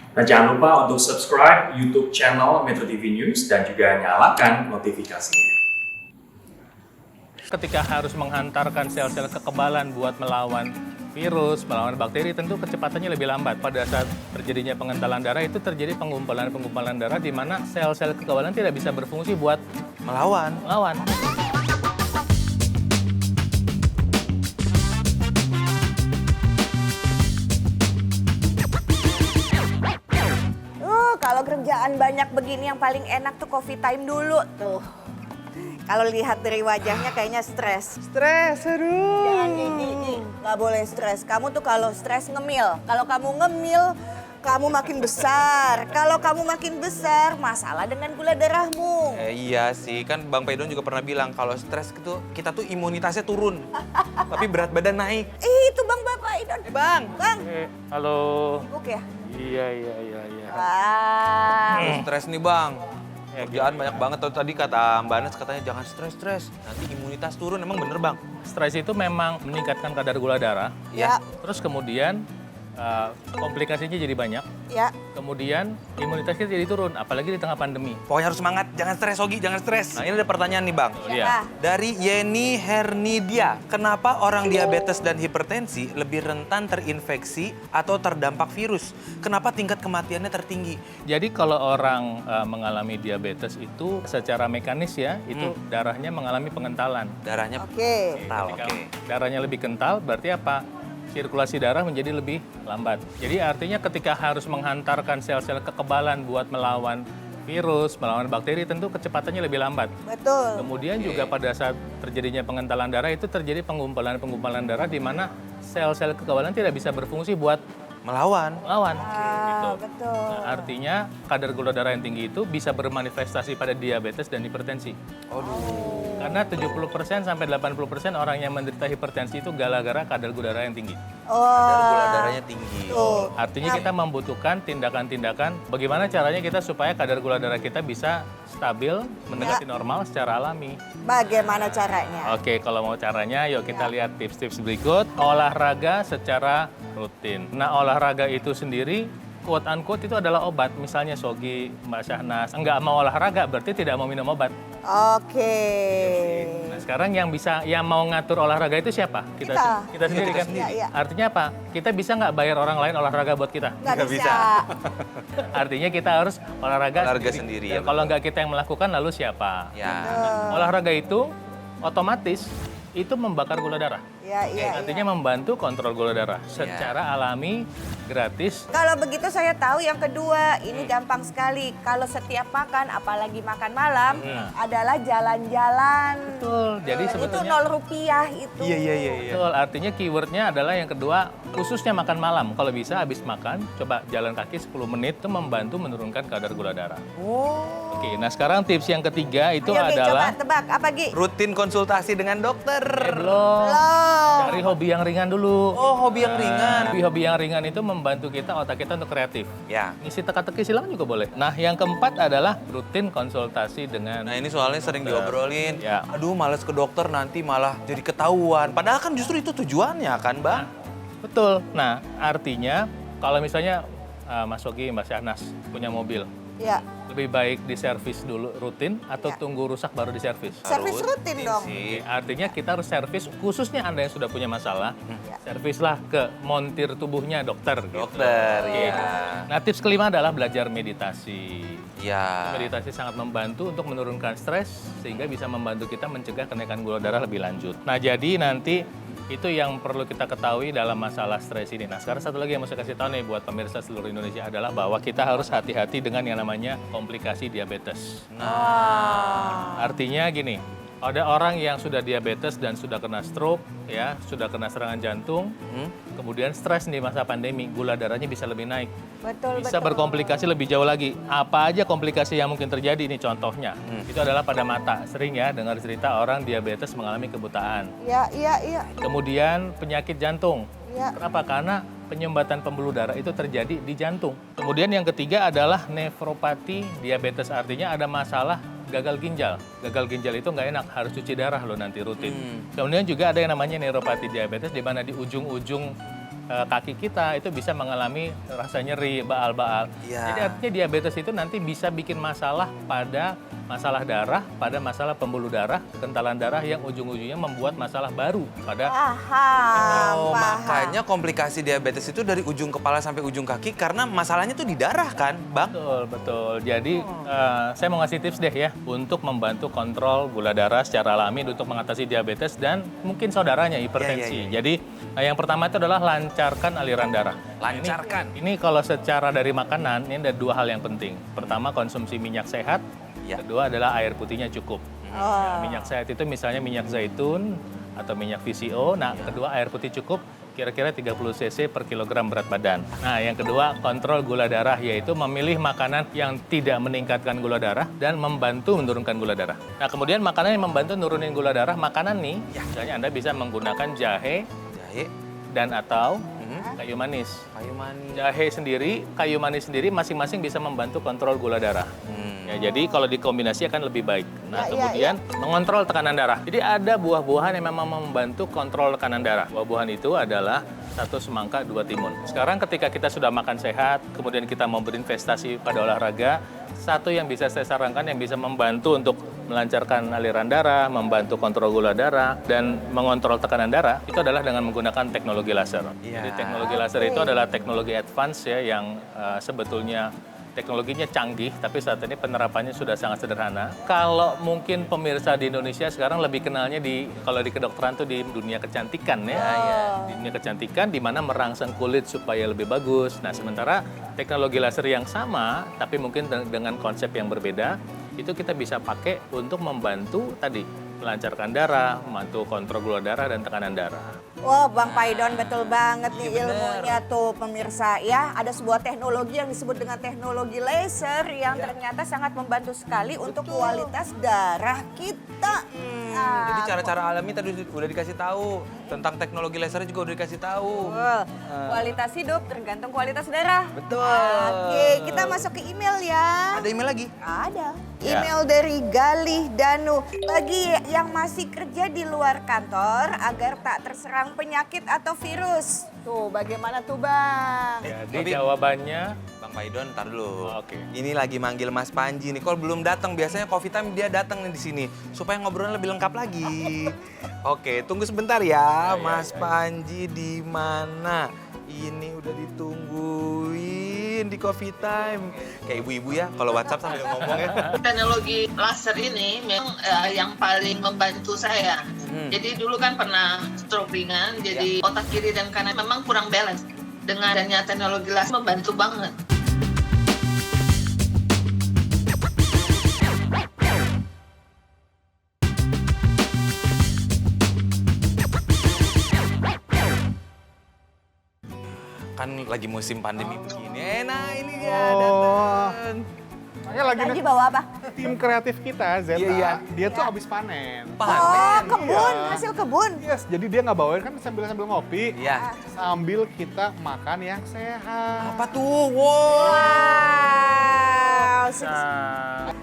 Dan jangan lupa untuk subscribe YouTube channel Metro TV News dan juga nyalakan notifikasinya. Ketika harus menghantarkan sel-sel kekebalan buat melawan virus, melawan bakteri, tentu kecepatannya lebih lambat. Pada saat terjadinya pengentalan darah, itu terjadi pengumpulan darah di mana sel-sel kekebalan tidak bisa berfungsi buat Melawan. Kalau kerjaan banyak begini yang paling enak tuh coffee time dulu tuh. Kalau lihat dari wajahnya kayaknya stres. Stres, aduh. Jangan Didi, nggak boleh stres. Kamu tuh kalau stres ngemil. Kalau kamu ngemil, kamu makin besar. Kalau kamu makin besar, masalah dengan gula darahmu. Iya sih, kan Bang Pedon juga pernah bilang kalau stres itu kita tuh imunitasnya turun. Tapi berat badan naik. Itu Bang Bapak Idon. Bang. Bang, halo. sibuk ya? Iya. Wah. Stres nih Bang. Kerjaan banyak banget. Tadi kata Mbak Anes katanya jangan stres. Nanti imunitas turun, emang bener Bang? Stres itu memang meningkatkan kadar gula darah. Ya. Terus kemudian komplikasinya jadi banyak. Ya. Kemudian imunitas kita jadi turun, apalagi di tengah pandemi. Pokoknya harus semangat, jangan stres Ogi, jangan stres. Nah ini ada pertanyaan nih Bang. Iya. Dari Yeni Hernidia, kenapa orang diabetes dan hipertensi lebih rentan terinfeksi atau terdampak virus? Kenapa tingkat kematiannya tertinggi? Jadi kalau orang mengalami diabetes itu secara mekanis ya, itu darahnya mengalami pengentalan. Darahnya Oke. kental, Ketika oke. darahnya lebih kental, berarti apa? Sirkulasi darah menjadi lebih lambat. Jadi artinya ketika harus menghantarkan sel-sel kekebalan buat melawan virus, melawan bakteri, tentu kecepatannya lebih lambat. Betul. Kemudian juga pada saat terjadinya pengentalan darah itu terjadi pengumpulan darah di mana sel-sel kekebalan tidak bisa berfungsi buat Melawan. Betul. Nah, artinya kadar gula darah yang tinggi itu bisa bermanifestasi pada diabetes dan hipertensi. Karena 70% sampai 80% orang yang menderita hipertensi itu gara-gara kadar gula darah yang tinggi. Kadar gula darahnya tinggi. Tuh. Artinya kita membutuhkan tindakan-tindakan bagaimana caranya kita supaya kadar gula darah kita bisa stabil, mendekati normal secara alami. Bagaimana caranya? Oke, kalau mau caranya yuk kita lihat tips-tips berikut. Olahraga secara rutin. Nah, olahraga itu sendiri quote unquote itu adalah obat. Misalnya Sogi, Mbak Syahnas, enggak mau olahraga berarti tidak mau minum obat. Oke. Nah, sekarang yang mau ngatur olahraga itu siapa? Kita sendiri kan? Iya. Artinya apa? Kita bisa nggak bayar orang lain olahraga buat kita? Nggak bisa. Artinya kita harus olahraga sendiri, Dan ya, kalau nggak kita yang melakukan, lalu siapa? Ya. Olahraga itu otomatis itu membakar gula darah. Iya. Artinya membantu kontrol gula darah secara alami, gratis. Kalau begitu saya tahu yang kedua, ini gampang sekali. Kalau setiap makan, apalagi makan malam, adalah jalan-jalan. Betul. Jadi Itu sebetulnya Rp0 itu. Iya. betul. Artinya keywordnya adalah yang kedua, khususnya makan malam. Kalau bisa habis makan, coba jalan kaki 10 menit itu membantu menurunkan kadar gula darah. Oke, nah sekarang tips yang ketiga itu Ayo, Gi, adalah coba tebak, apa Gi? Rutin konsultasi dengan dokter. belum. Belum. Cari hobi yang ringan dulu. Oh, hobi yang ringan. Hobi yang ringan itu membantu kita, otak kita untuk kreatif. Ya. Ngisi teka-teki silakan juga boleh. Nah, yang keempat adalah rutin konsultasi dengan Nah ini soalnya sering diobrolin. Ya. Aduh males ke dokter nanti malah jadi ketahuan. Padahal kan justru itu tujuannya kan Bang? Betul. Nah, artinya kalau misalnya Mas Sogi, Mbak Syahnas punya mobil, Ya. lebih baik diservis dulu rutin atau Ya. tunggu rusak baru diservis? Servis rutin dong. Oke, artinya kita harus servis, khususnya Anda yang sudah punya masalah, Ya. servislah ke montir tubuhnya dokter. gitu. Dokter, Oke. ya. Nah, tips kelima adalah belajar meditasi. Ya. Meditasi sangat membantu untuk menurunkan stres sehingga bisa membantu kita mencegah kenaikan gula darah lebih lanjut. Nah, jadi nanti itu yang perlu kita ketahui dalam masalah stres ini. Nah, sekarang satu lagi yang mau saya kasih tahu nih buat pemirsa seluruh Indonesia adalah bahwa kita harus hati-hati dengan yang namanya komplikasi diabetes. Artinya gini, ada orang yang sudah diabetes dan sudah kena stroke, ya, sudah kena serangan jantung, kemudian stres di masa pandemi, gula darahnya bisa lebih naik. Betul, Bisa berkomplikasi lebih jauh lagi. Apa aja komplikasi yang mungkin terjadi ini contohnya. Itu adalah pada mata. Sering ya dengar cerita orang diabetes mengalami kebutaan. Iya. Kemudian penyakit jantung. Ya. Kenapa? Karena penyumbatan pembuluh darah itu terjadi di jantung. Kemudian yang ketiga adalah nefropati diabetes. Artinya ada masalah gagal ginjal. Gagal ginjal itu nggak enak, harus cuci darah loh nanti rutin. Kemudian juga ada yang namanya neuropati diabetes, di mana di ujung-ujung kaki kita itu bisa mengalami rasa nyeri, baal-baal. Iya. Jadi artinya diabetes itu nanti bisa bikin masalah pada masalah darah, pada masalah pembuluh darah, kentalan darah yang ujung-ujungnya membuat masalah baru pada Oh, makanya komplikasi diabetes itu dari ujung kepala sampai ujung kaki karena masalahnya tuh di darah kan, Bang? betul, betul. Jadi saya mau ngasih tips deh ya untuk membantu kontrol gula darah secara alami untuk mengatasi diabetes dan mungkin saudaranya hipertensi. Iya. Jadi yang pertama itu adalah lancarkan aliran darah. Lancarkan. Ini kalau secara dari makanan ini ada dua hal yang penting. Pertama konsumsi minyak sehat. Ya. Kedua adalah air putihnya cukup. Ya, minyak sehat itu misalnya minyak zaitun atau minyak VCO. Nah, kedua air putih cukup kira-kira 30 cc per kilogram berat badan. Nah, yang kedua kontrol gula darah yaitu memilih makanan yang tidak meningkatkan gula darah dan membantu menurunkan gula darah. Nah, kemudian makanan yang membantu nurunin gula darah, makanan nih, misalnya Anda bisa menggunakan jahe Jahe, dan atau kayu manis. kayu manis. Jahe sendiri, kayu manis sendiri masing-masing bisa membantu kontrol gula darah. Ya, jadi kalau dikombinasi akan lebih baik. Nah, kemudian mengontrol tekanan darah. Jadi ada buah-buahan yang memang membantu kontrol tekanan darah. Buah-buahan itu adalah 1 semangka, 2 timun. Sekarang ketika kita sudah makan sehat, kemudian kita mau berinvestasi pada olahraga, satu yang bisa saya sarankan yang bisa membantu untuk melancarkan aliran darah, membantu kontrol gula darah, dan mengontrol tekanan darah, itu adalah dengan menggunakan teknologi laser. Jadi teknologi laser itu adalah teknologi advance ya yang sebetulnya teknologinya canggih, tapi saat ini penerapannya sudah sangat sederhana. Kalau mungkin pemirsa di Indonesia sekarang lebih kenalnya kalau di kedokteran tuh di dunia kecantikan ya. Di dunia kecantikan di mana merangsang kulit supaya lebih bagus. Nah, sementara teknologi laser yang sama, tapi mungkin dengan konsep yang berbeda, itu kita bisa pakai untuk membantu tadi melancarkan darah, membantu kontrol gula darah dan tekanan darah. Wah, Bang Paidon betul banget nih ilmunya tuh pemirsa ya. Ada sebuah teknologi yang disebut dengan teknologi laser yang ternyata sangat membantu sekali untuk kualitas darah kita. Jadi cara-cara alami tadi udah dikasih tahu. Tentang teknologi laser juga udah dikasih tahu. Kualitas hidup tergantung kualitas darah. Betul. Oke, kita masuk ke email ya. Ada email lagi? Ada. Email dari Galih Danu. Bagi yang masih kerja di luar kantor agar tak terserang penyakit atau virus. Tuh, bagaimana tuh Bang? Jadi jawabannya Bang Paidon, ntar dulu. Oke. Ini lagi manggil Mas Panji nih. Kalau belum datang, biasanya Coffee Time dia datang nih di sini supaya ngobrolnya lebih lengkap lagi. Oke, tunggu sebentar ya, Mas Panji di mana? Ini udah ditungguin di Coffee Time. Kayak ibu-ibu ya, kalau WhatsApp sambil ngomong ya. Teknologi laser ini memang yang paling membantu saya. Jadi dulu kan pernah stroke ringan, jadi otak kiri dan kanan memang kurang balance. Dengan adanya teknologi laser membantu banget. Kan lagi musim pandemi begini. Nah, ini dia datang. Saya lagi Tadi bawa apa? tim kreatif kita, Zeta, Iya. dia tuh habis panen. Oh, kebun, hasil kebun. Yes, jadi dia nggak bawain kan sambil ngopi, Iya. sambil kita makan yang sehat. Apa tuh? Wow.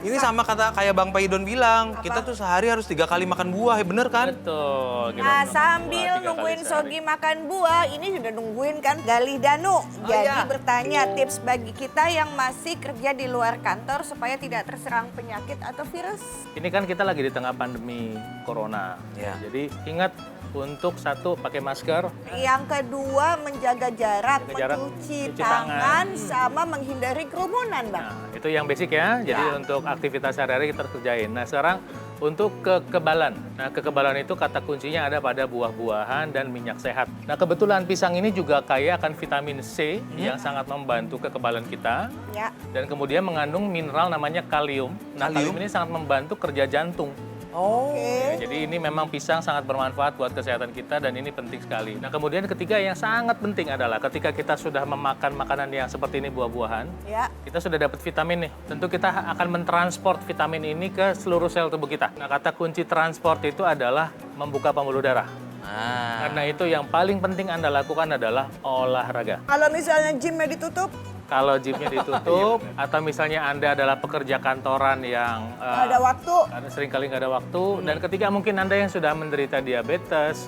Ini sama kayak Bang Paidon bilang, kita tuh sehari harus 3 kali makan buah, bener kan? betul. kita Nah, makan sambil buah 3 kali nungguin sehari. Sogi makan buah, ini sudah nungguin kan Galih Danu. Jadi iya. bertanya tips bagi kita yang masih kerja di luar kantor supaya tidak terserang penyakit atau virus. Ini kan kita lagi di tengah pandemi corona. Ya. Jadi ingat untuk satu pakai masker, Yang kedua menjaga jarak, Jaga jarak, mencuci cuci tangan, tangan. sama menghindari kerumunan, Bang. nah itu yang basic ya. Jadi untuk aktivitas sehari-hari kita harus kerjain. Nah sekarang untuk kekebalan. Nah kekebalan itu kata kuncinya ada pada buah-buahan dan minyak sehat. Nah kebetulan pisang ini juga kaya akan vitamin C yang sangat membantu kekebalan kita. Ya. Dan kemudian mengandung mineral namanya kalium. Nah Kalium? kalium ini sangat membantu kerja jantung. Oh. Ya, jadi ini memang pisang sangat bermanfaat buat kesehatan kita dan ini penting sekali. Nah kemudian ketiga yang sangat penting adalah ketika kita sudah memakan makanan yang seperti ini buah-buahan, Ya. kita sudah dapat vitamin nih. Tentu kita akan mentransport vitamin ini ke seluruh sel tubuh kita. Nah kata kunci transport itu adalah membuka pembuluh darah. Nah. Karena itu yang paling penting Anda lakukan adalah olahraga. Kalau misalnya gymnya ditutup, Kalau gymnya ditutup, atau misalnya Anda adalah pekerja kantoran yang nggak ada waktu. karena seringkali nggak ada waktu, dan ketika mungkin Anda yang sudah menderita diabetes,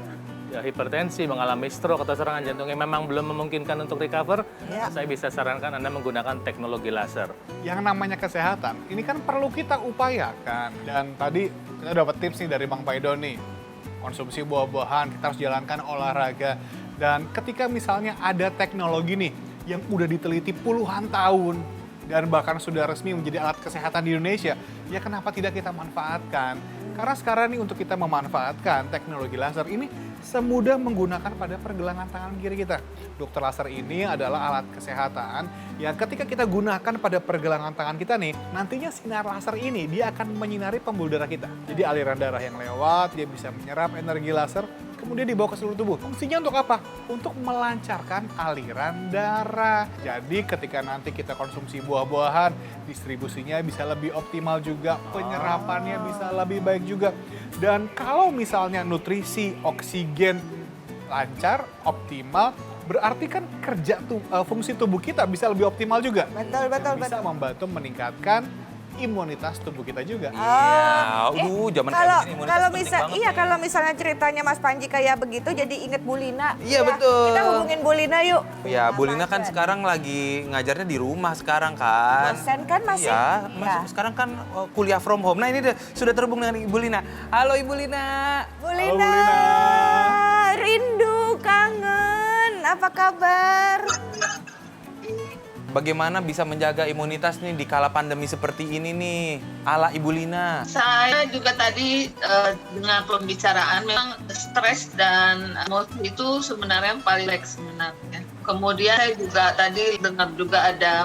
hipertensi, mengalami stroke atau serangan jantung yang memang belum memungkinkan untuk recover, Ya. saya bisa sarankan Anda menggunakan teknologi laser. Yang namanya kesehatan, ini kan perlu kita upayakan. Dan tadi kita dapat tips nih dari Bang Paido nih. Konsumsi buah-buahan, kita harus jalankan olahraga. Dan ketika misalnya ada teknologi nih yang udah diteliti puluhan tahun dan bahkan sudah resmi menjadi alat kesehatan di Indonesia, ya kenapa tidak kita manfaatkan? Karena sekarang nih untuk kita memanfaatkan teknologi laser ini semudah menggunakan pada pergelangan tangan kiri kita. Dokter laser ini adalah alat kesehatan yang ketika kita gunakan pada pergelangan tangan kita nih, nantinya sinar laser ini dia akan menyinari pembuluh darah kita. Jadi aliran darah yang lewat, dia bisa menyerap energi laser, kemudian dibawa ke seluruh tubuh. Fungsinya untuk apa? Untuk melancarkan aliran darah. Jadi ketika nanti kita konsumsi buah-buahan, distribusinya bisa lebih optimal juga, penyerapannya bisa lebih baik juga. Dan kalau misalnya nutrisi, oksigen lancar, optimal, berarti kan fungsi tubuh kita bisa lebih optimal juga. Betul, betul, Bisa betul. membantu meningkatkan imunitas tubuh kita juga. Iya, zaman kayak Kalau gini imunitas kalau penting bisa banget iya nih. kalau misalnya ceritanya Mas Panji kayak begitu jadi inget Bu Lina. Iya, Ya, betul. Kita hubungin Bu Lina yuk. Ya, Bu Lina kan Pasien. sekarang lagi ngajarnya di rumah sekarang kan. Dosen kan masih? Iya, masih Ya. sekarang kan kuliah from home. Nah, ini sudah terhubung dengan Ibu Lina. Halo Ibu Lina. Bu Halo, Lina. Bu Lina. Rindu, kangen. Apa kabar? Bagaimana bisa menjaga imunitas nih di kala pandemi seperti ini nih, ala Ibu Lina? Saya juga tadi dengan pembicaraan memang stres dan emosi itu sebenarnya yang paling baik sebenarnya. Kemudian saya juga tadi dengar juga ada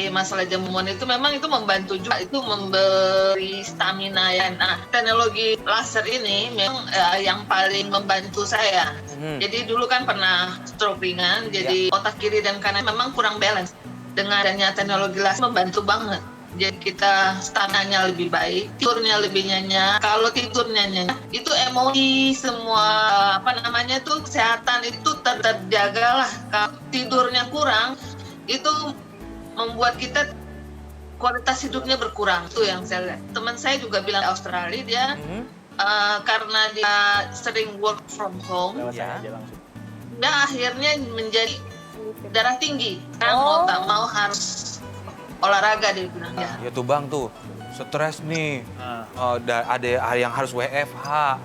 masalah jamuan itu memang itu membantu juga, itu memberi stamina ya. Nah, teknologi laser ini memang yang paling membantu saya. Jadi dulu kan pernah stroke ringan, jadi otak kiri dan kanan memang kurang balance. Dengan adanya teknologi laser membantu banget. Jadi kita staminanya lebih baik, tidurnya lebih nyenyak. Kalau tidurnya nyenyak, itu emosi semua kesehatan itu terjaga lah. Kalau tidurnya kurang, itu membuat kita kualitas hidupnya berkurang. Itu yang saya lihat. Teman saya juga bilang di Australia dia karena dia sering work from home, Lewat Ya. saya aja langsung. dia akhirnya menjadi darah tinggi. Kan mau tak mau harus olahraga dia bilang ya. Ya tuh Bang tuh, stres nih. Nah. Ada yang harus WFH.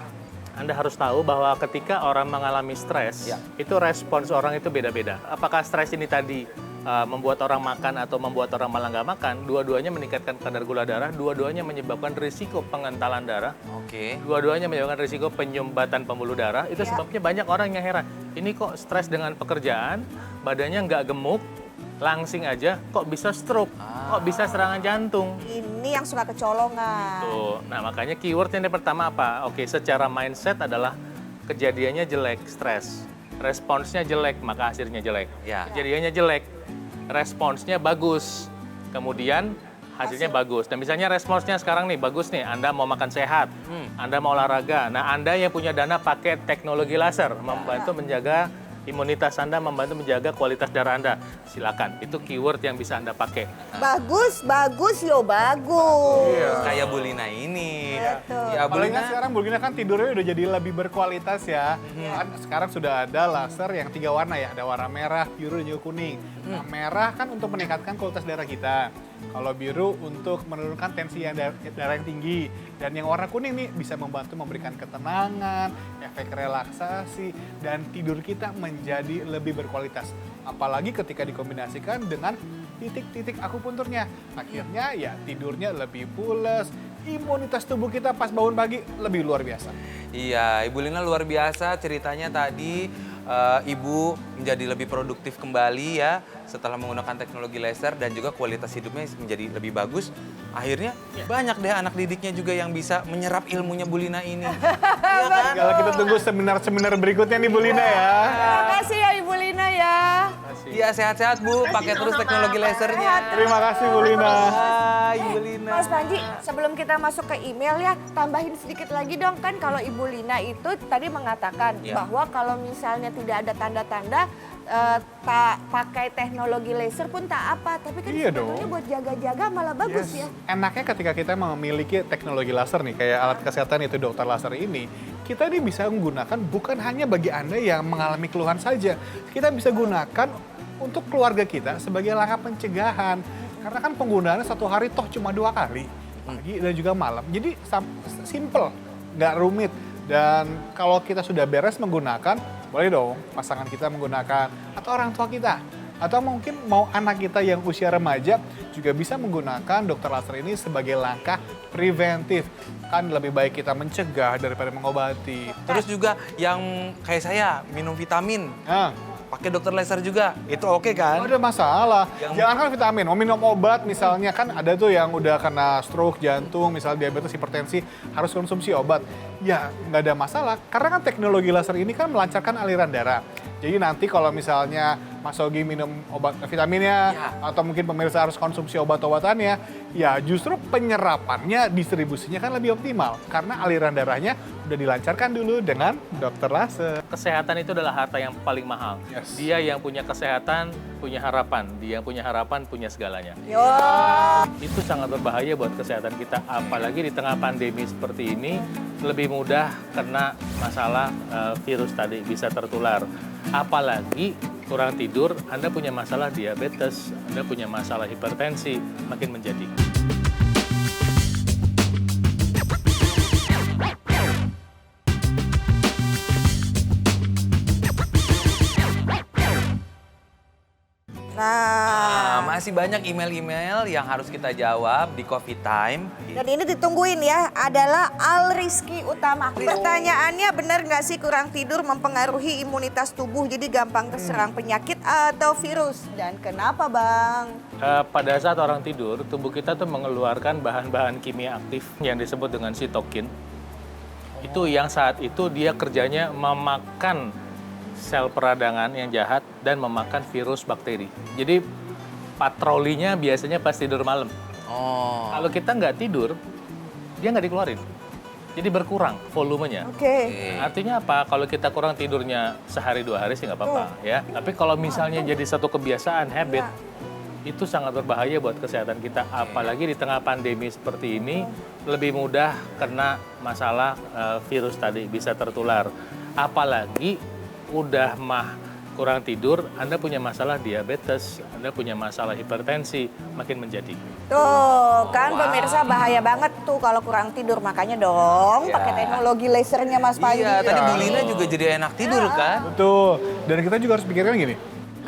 Anda harus tahu bahwa ketika orang mengalami stres, Ya. itu respons orang itu beda-beda. Apakah stres ini tadi membuat orang makan atau membuat orang malah nggak makan, dua-duanya meningkatkan kadar gula darah, dua-duanya menyebabkan risiko pengentalan darah, Oke. dua-duanya menyebabkan risiko penyumbatan pembuluh darah. Itu sebabnya banyak orang yang heran, ini kok stres dengan pekerjaan, badannya nggak gemuk, langsing aja, kok bisa stroke, kok bisa serangan jantung. Ini yang suka kecolongan. Tuh. Nah, makanya keywordnya yang pertama apa? Oke, secara mindset adalah kejadiannya jelek, stres. Responsnya jelek, maka hasilnya jelek. Ya. Kejadiannya jelek, responsnya bagus. Kemudian hasilnya bagus. Dan misalnya responsnya sekarang nih, bagus nih, Anda mau makan sehat, Anda mau olahraga. Nah, Anda yang punya dana pakai teknologi laser, membantu menjaga imunitas Anda, membantu menjaga kualitas darah Anda. Silakan, itu keyword yang bisa Anda pakai. Bagus, bagus yo, bagus. Kayak Bu Lina ini. Betul. Ya Bu Apalagi Lina. kan sekarang Bu Lina kan tidurnya udah jadi lebih berkualitas ya. Kan sekarang sudah ada laser yang 3 warna ya. Ada warna merah, biru, dan juga kuning. Nah, merah kan untuk meningkatkan kualitas darah kita. Kalau biru untuk menurunkan tensi yang darah yang tinggi. Dan yang warna kuning nih bisa membantu memberikan ketenangan, efek relaksasi, dan tidur kita menjadi lebih berkualitas. Apalagi ketika dikombinasikan dengan titik-titik akupunturnya. Akhirnya ya tidurnya lebih pules, imunitas tubuh kita pas bangun pagi lebih luar biasa. Iya, Ibu Lina luar biasa ceritanya tadi. Ibu menjadi lebih produktif kembali ya setelah menggunakan teknologi laser dan juga kualitas hidupnya menjadi lebih bagus. Akhirnya banyak deh anak didiknya juga yang bisa menyerap ilmunya Bu Lina ini. Iya kan? Kalau kita tunggu seminar-seminar berikutnya nih Bu Lina ya. Terima kasih ya Ibu Lina ya. Iya sehat-sehat Bu, pakai terus teknologi lasernya. Terima kasih Bu Lina. Hai Ibu Lina. Mas Panji, sebelum kita masuk ke email ya, tambahin sedikit lagi dong. Kan kalau Ibu Lina itu tadi mengatakan Ya. bahwa kalau misalnya tidak ada tanda-tanda tak pakai teknologi laser pun tak apa. Tapi kan Iya sebetulnya dong. buat jaga-jaga malah bagus ya. Enaknya ketika kita memiliki teknologi laser nih, kayak alat kesehatan itu dokter laser ini, kita ini bisa menggunakan bukan hanya bagi Anda yang mengalami keluhan saja. Kita bisa gunakan untuk keluarga kita sebagai langkah pencegahan. Karena kan penggunaannya satu hari toh cuma 2 kali, pagi dan juga malam. Jadi simple, nggak rumit. Dan kalau kita sudah beres menggunakan, boleh dong pasangan kita menggunakan, atau orang tua kita. Atau mungkin mau anak kita yang usia remaja juga bisa menggunakan dokter laser ini sebagai langkah preventif. Kan lebih baik kita mencegah daripada mengobati. Terus juga yang kayak saya minum vitamin, Nah, pakai dokter laser juga, itu oke kan? nggak ada masalah. Yang- Jangan kan vitamin, mau minum obat misalnya kan ada tuh yang udah kena stroke, jantung, misalnya diabetes, hipertensi, harus konsumsi obat. Ya nggak ada masalah, karena kan teknologi laser ini kan melancarkan aliran darah. Jadi nanti kalau misalnya Mas Ogi minum obat vitaminnya, Ya. atau mungkin pemirsa harus konsumsi obat-obatannya, ya justru penyerapannya, distribusinya kan lebih optimal. Karena aliran darahnya udah dilancarkan dulu dengan dokter laser. Kesehatan itu adalah harta yang paling mahal. Yes. Dia yang punya kesehatan, punya harapan. Dia yang punya harapan, punya segalanya. Yo. Itu sangat berbahaya buat kesehatan kita. Apalagi di tengah pandemi seperti ini, lebih mudah kena masalah virus tadi, bisa tertular. Apalagi kurang tidur, Anda punya masalah diabetes, Anda punya masalah hipertensi, makin menjadi. Nah, Nah, masih banyak email-email yang harus kita jawab di Coffee Time. dan ini ditungguin ya, adalah Al Rizky Utama. Pertanyaannya, benar nggak sih kurang tidur mempengaruhi imunitas tubuh jadi gampang terserang penyakit atau virus? Dan kenapa Bang? Pada saat orang tidur, tubuh kita tuh mengeluarkan bahan-bahan kimia aktif yang disebut dengan sitokin. Itu yang saat itu dia kerjanya memakan sel peradangan yang jahat dan memakan virus bakteri. Jadi patrolinya biasanya pas tidur malam. Oh, Kalau kita nggak tidur, dia nggak dikeluarin. Jadi berkurang volumenya. Oke. Artinya apa? Kalau kita kurang tidurnya sehari 2 hari sih nggak apa-apa ya. Tapi kalau misalnya jadi satu kebiasaan, habit, itu sangat berbahaya buat kesehatan kita. Apalagi di tengah pandemi seperti ini, lebih mudah kena masalah virus tadi, bisa tertular. Apalagi udah kurang tidur, Anda punya masalah diabetes, Anda punya masalah hipertensi, makin menjadi. Tuh, kan pemirsa bahaya banget tuh kalau kurang tidur. Makanya dong Iya. pakai teknologi lasernya Mas Panji. iya. Tadi Bu Lina juga jadi enak tidur kan? Betul. Dan kita juga harus pikirkan gini,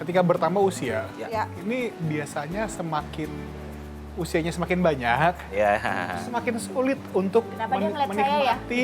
ketika bertambah usia, Ya. ini biasanya usianya semakin banyak, Ya. semakin sulit untuk Kenapa dia ngeliat saya ya? menikmati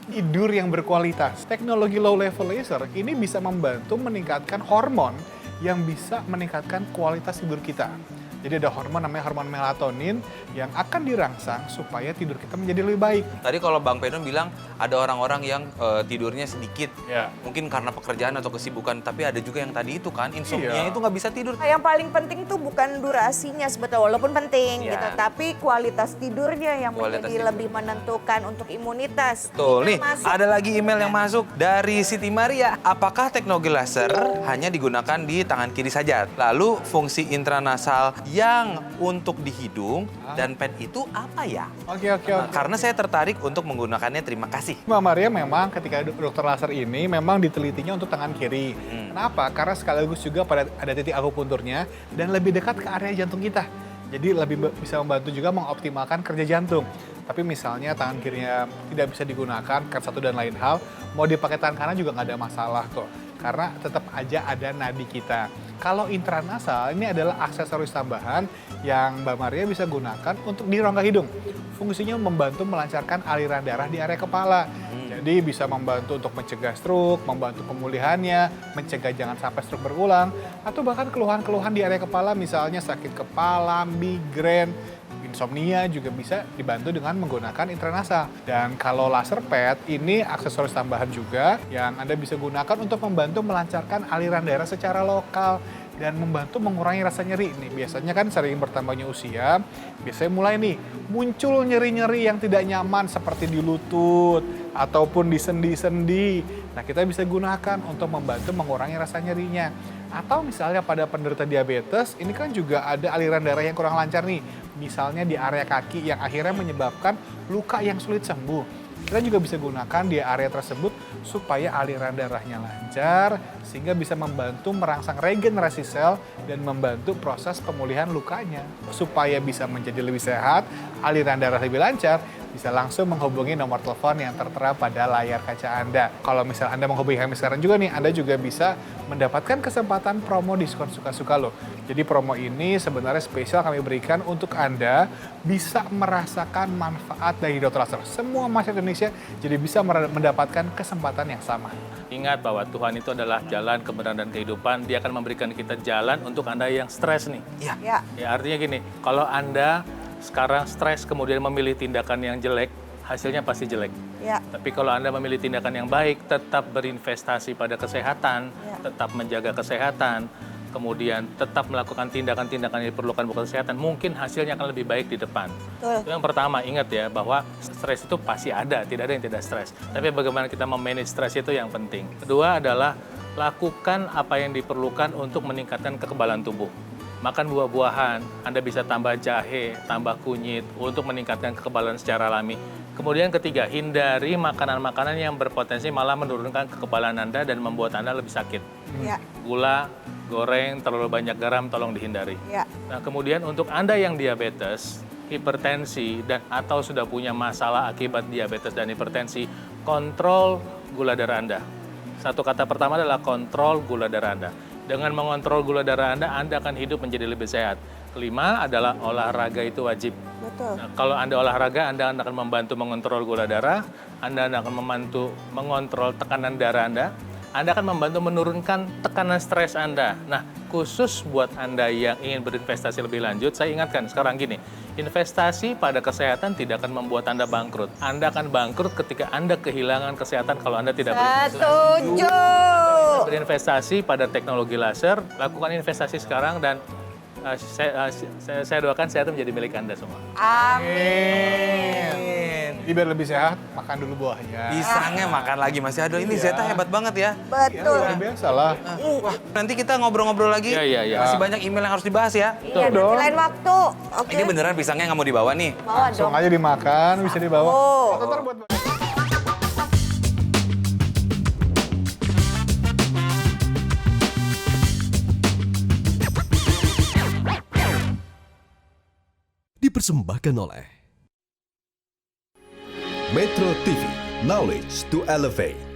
tidur yang berkualitas. Teknologi low level laser ini bisa membantu meningkatkan hormon yang bisa meningkatkan kualitas tidur kita. Jadi ada hormon namanya hormon melatonin yang akan dirangsang supaya tidur kita menjadi lebih baik. Tadi kalau Bang Pedon bilang ada orang-orang yang tidurnya sedikit. Ya. Mungkin karena pekerjaan atau kesibukan. Tapi ada juga yang tadi itu kan, insomnia Iya. itu nggak bisa tidur. Yang paling penting tuh bukan durasinya sebetulnya, walaupun penting Ya. gitu, tapi kualitas tidurnya yang Kualitas menjadi tidur. lebih menentukan untuk imunitas. Betul, nih Masuk. ada lagi email yang masuk dari Siti Maria. Apakah teknologi laser hanya digunakan di tangan kiri saja? Lalu fungsi intranasal yang untuk di hidung dan pen itu apa ya? Oke. Karena saya tertarik untuk menggunakannya, terima kasih. Mbak Maria memang ketika dokter laser ini memang ditelitinya untuk tangan kiri. Kenapa? Karena sekaligus juga ada titik akupunturnya dan lebih dekat ke area jantung kita. Jadi lebih bisa membantu juga mengoptimalkan kerja jantung. Tapi misalnya tangan kirinya tidak bisa digunakan karena satu dan lain hal, mau dipakai tangan kanan juga nggak ada masalah kok. Karena tetap aja ada nadi kita. Kalau intranasal ini adalah aksesoris tambahan yang Mbak Maria bisa gunakan untuk di rongga hidung. Fungsinya membantu melancarkan aliran darah di area kepala. Jadi bisa membantu untuk mencegah stroke, membantu pemulihannya, mencegah jangan sampai stroke berulang, atau bahkan keluhan-keluhan di area kepala misalnya sakit kepala, migrain, insomnia juga bisa dibantu dengan menggunakan intranasal. Dan kalau laser pad ini aksesoris tambahan juga yang Anda bisa gunakan untuk membantu melancarkan aliran darah secara lokal dan membantu mengurangi rasa nyeri. Nih, biasanya kan sering bertambahnya usia, biasanya mulai nih muncul nyeri-nyeri yang tidak nyaman seperti di lutut ataupun di sendi-sendi. Nah, kita bisa gunakan untuk membantu mengurangi rasa nyerinya. Atau misalnya pada penderita diabetes, ini kan juga ada aliran darah yang kurang lancar nih. Misalnya di area kaki yang akhirnya menyebabkan luka yang sulit sembuh. kita juga bisa gunakan di area tersebut supaya aliran darahnya lancar, sehingga bisa membantu merangsang regenerasi sel dan membantu proses pemulihan lukanya. Supaya bisa menjadi lebih sehat, aliran darah lebih lancar, bisa langsung menghubungi nomor telepon yang tertera pada layar kaca Anda. Kalau misal Anda menghubungi kami sekarang juga nih, Anda juga bisa mendapatkan kesempatan promo diskon suka-suka loh. Jadi promo ini sebenarnya spesial kami berikan untuk Anda bisa merasakan manfaat dari dokter laser. Semua masyarakat Indonesia jadi bisa mendapatkan kesempatan yang sama. Ingat bahwa Tuhan itu adalah jalan kebenaran dan kehidupan. Dia akan memberikan kita jalan untuk Anda yang stres nih. Iya. Ya. Ya, artinya gini, kalau Anda sekarang stres kemudian memilih tindakan yang jelek, hasilnya pasti jelek. Ya. Tapi kalau Anda memilih tindakan yang baik, tetap berinvestasi pada kesehatan, Ya. tetap menjaga kesehatan, kemudian tetap melakukan tindakan-tindakan yang diperlukan buat kesehatan, mungkin hasilnya akan lebih baik di depan. Betul. Itu yang pertama, ingat ya bahwa stres itu pasti ada, tidak ada yang tidak stres. Tapi bagaimana kita memanage stres itu yang penting. Kedua adalah lakukan apa yang diperlukan untuk meningkatkan kekebalan tubuh. Makan buah-buahan, Anda bisa tambah jahe, tambah kunyit untuk meningkatkan kekebalan secara alami. Kemudian ketiga, hindari makanan-makanan yang berpotensi malah menurunkan kekebalan Anda dan membuat Anda lebih sakit. Ya. Gula, goreng, terlalu banyak garam, tolong dihindari. Ya. Nah, kemudian untuk Anda yang diabetes, hipertensi, dan atau sudah punya masalah akibat diabetes dan hipertensi, kontrol gula darah Anda. Satu kata pertama adalah kontrol gula darah Anda. Dengan mengontrol gula darah Anda akan hidup menjadi lebih sehat. Kelima adalah olahraga itu wajib. Betul. Nah, kalau Anda olahraga, Anda akan membantu mengontrol gula darah, Anda akan membantu mengontrol tekanan darah Anda akan membantu menurunkan tekanan stres Anda. Nah, khusus buat Anda yang ingin berinvestasi lebih lanjut, saya ingatkan sekarang gini, investasi pada kesehatan tidak akan membuat Anda bangkrut. Anda akan bangkrut ketika Anda kehilangan kesehatan kalau Anda tidak Setuju. berinvestasi pada teknologi laser. Lakukan investasi sekarang dan saya doakan sehat menjadi milik Anda semua. Amin. Jadi biar lebih sehat, makan dulu buahnya. Pisangnya makan lagi Mas Ado. Ini Zeta hebat banget ya. Ya, Betul. luar biasa lah. Wah, nanti kita ngobrol-ngobrol lagi. Iya. Masih banyak email yang harus dibahas ya. Iya, nanti lain waktu. Oke. Ini beneran pisangnya nggak mau dibawa nih. Bawa Langsung dong. aja dimakan, bisa dibawa. Oh. Atau ntar buat dipersembahkan oleh Metro TV, knowledge to elevate.